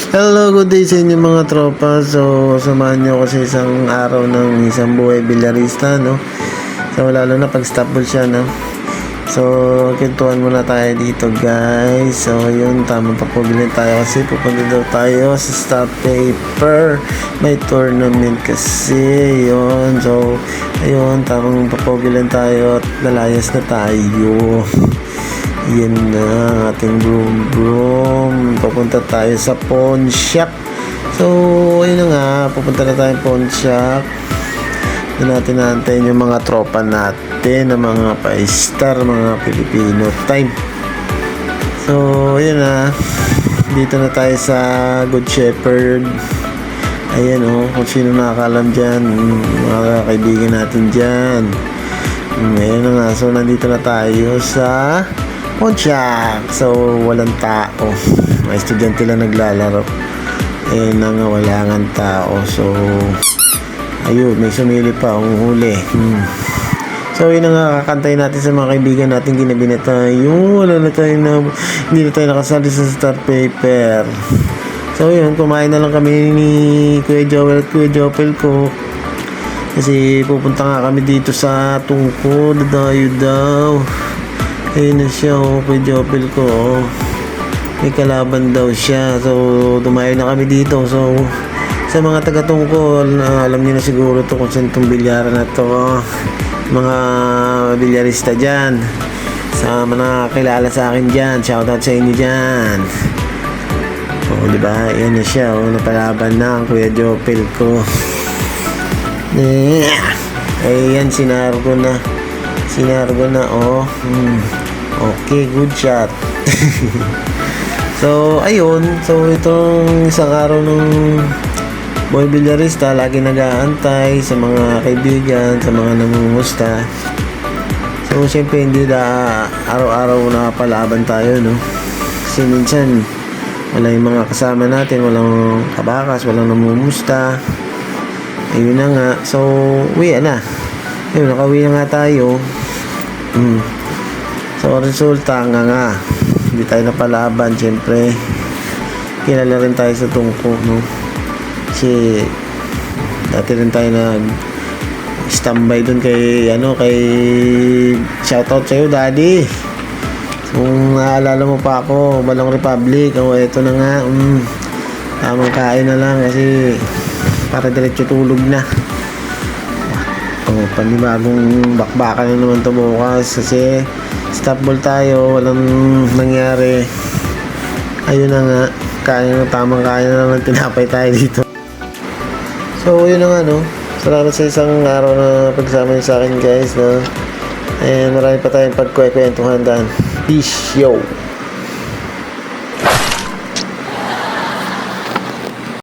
Hello, good day sa inyo mga tropa. So, samahan nyo ako sa isang araw ng isang buhay bilyarista, no? So, lalo na pag stop ball siya, no? So, kintuhan muna tayo dito, guys. So, yun, tamang papabilin tayo kasi pupunta daw tayo sa Star Paper. May tournament kasi, yun. So, ayun, tamang papabilin tayo at lalayas na tayo. Yan na ang ating broom. Papunta tayo sa pawn shop. So, ayun na nga. Pupunta na tayo pawn shop. Doon natin naantayin yung mga tropa natin, ng mga pa-star, mga Filipino time. So, ayun na. Dito na tayo sa Good Shepherd. Ayan kung sino nakakalam dyan, mga kaibigan natin dyan. Ayan na nga. So, nandito na tayo sa Pontiac. So, walang tao. Mga estudyante lang naglalaro. Ayun na nga, wala nga tao. So, ayun, may sumili pa ang huli. So, yun na nga, kakantayin natin sa mga kaibigan natin. Ginabi na tayo. Wala na tayo na, hindi na tayo nakasali sa Star Paper. So, yun, kumain na lang kami ni Kuya Joel at Kuya Jopel ko. Kasi pupunta nga kami dito sa Tungkod. Dayo daw. Ayun na siya, Kuya Jopel ko. May kalaban daw siya. So, dumayo na kami dito. So, sa mga taga-Tungkol, alam niyo na siguro to kung saan itong bilyaran na to. Mga bilyarista dyan. Sa mga kilala sa akin dyan. Shoutout sa inyo dyan. Diba? Yan na siya. Napalaban na ang Kuya Jopel ko. Ayan, sinargo na. Okay, good shot. So, ayun. So, itong isang araw ng boy bilyarista, lagi nag-aantay sa mga kaibigan, sa mga namumusta. So, syempre, hindi na araw-araw nakapalaban tayo, no? Kasi minsan, wala yung mga kasama natin, walang kabakas, walang namumusta. Ayun na nga. So, uwi na. Ayun, nakauwi na nga tayo. So, resulta nga. Hindi tayo napalaban, syempre. Kilala rin tayo sa Tungko, no? Kasi dati rin tayo standby dun kay shoutout sa'yo, daddy. Kung naalala mo pa ako, Balong Republic. Eto na nga. Tamang kain na lang kasi para diretso tulog na. Panibagong bakbakan na naman to bukas kasi stop ball tayo, walang nangyari. Ayun na nga, tamang kain na lang, tinapay tayo dito. So, yun na nga, no? Salamat sa isang araw na pagsama niyo sa akin, guys, no? And marami pa tayong pagkwekwentuhan dyan. Peace, yo!